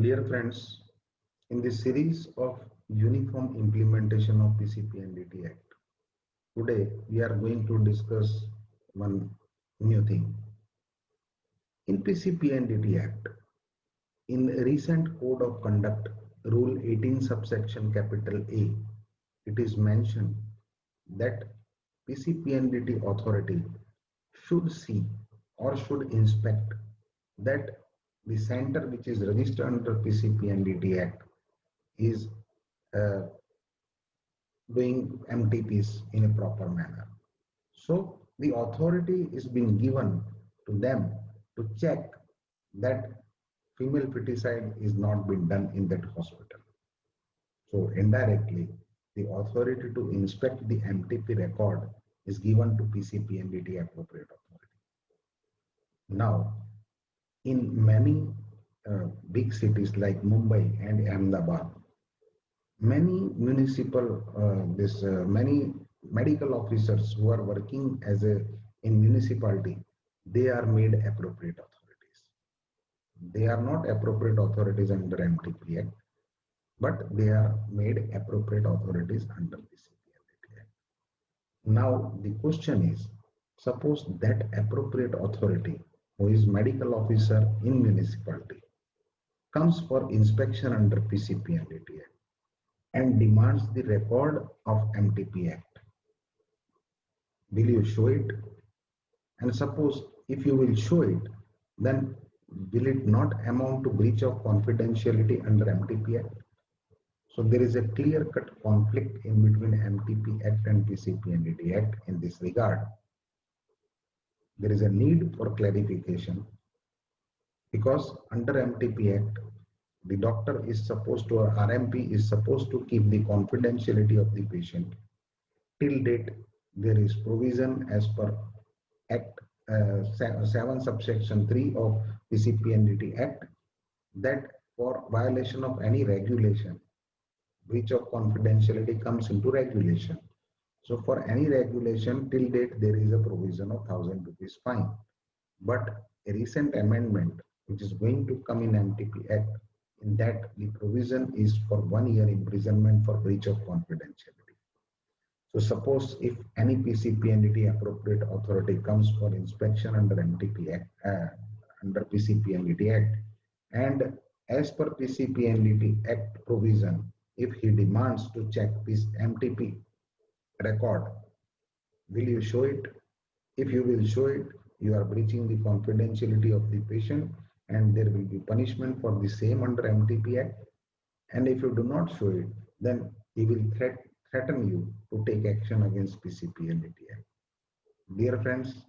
Dear friends, in this series of uniform implementation of PCPNDT Act, today we are going to discuss one new thing. In PCPNDT Act, in recent Code of Conduct, Rule 18 subsection capital A, it is mentioned that PCPNDT authority should see or should inspect that the center which is registered under PCPNDT Act is uh, doing MTPs in a proper manner. So the authority is being given to them to check that female feticide is not being done in that hospital. So indirectly, the authority to inspect the MTP record is given to PCPNDT appropriate authority. Now, in many big cities like Mumbai and Ahmedabad, many medical officers who are working as a in municipality, they are made appropriate authorities. They are not appropriate authorities under MTP Act, but they are made appropriate authorities under the CPNDT Act. Now the question is, suppose that appropriate authority, who is medical officer in municipality, comes for inspection under PCPNDT Act and demands the record of MTP Act. Will you show it? And suppose if you will show it, then will it not amount to breach of confidentiality under MTP Act? So there is a clear-cut conflict in between MTP Act and PCPNDT Act in this regard. There is a need for clarification because under MTP Act, the doctor is supposed to, or RMP is supposed to keep the confidentiality of the patient. Till date, there is provision as per Act 7 subsection 3 of PCPNDT Act that for violation of any regulation, breach of confidentiality comes into regulation. So for any regulation till date, there is a provision of 1,000 rupees fine. But a recent amendment, which is going to come in MTP Act, in that the provision is for 1 year imprisonment for breach of confidentiality. So suppose if any PCPNDT appropriate authority comes for inspection under MTP Act, under PCPNDT Act, and as per PCPNDT Act provision, if he demands to check this MTP record, will you show it? If you will show it, you are breaching the confidentiality of the patient and there will be punishment for the same under MTP Act. And if you do not show it, then he will threaten you to take action against PCPNDT Act. Dear friends,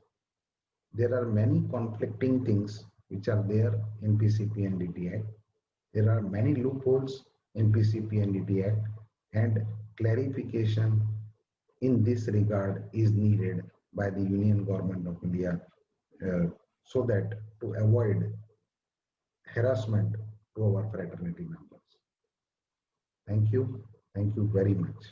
there are many conflicting things which are there in PCPNDT Act. There are many loopholes in PCPNDT Act, and clarification in this regard is needed by the Union Government of India so that to avoid harassment to our fraternity members. Thank you very much.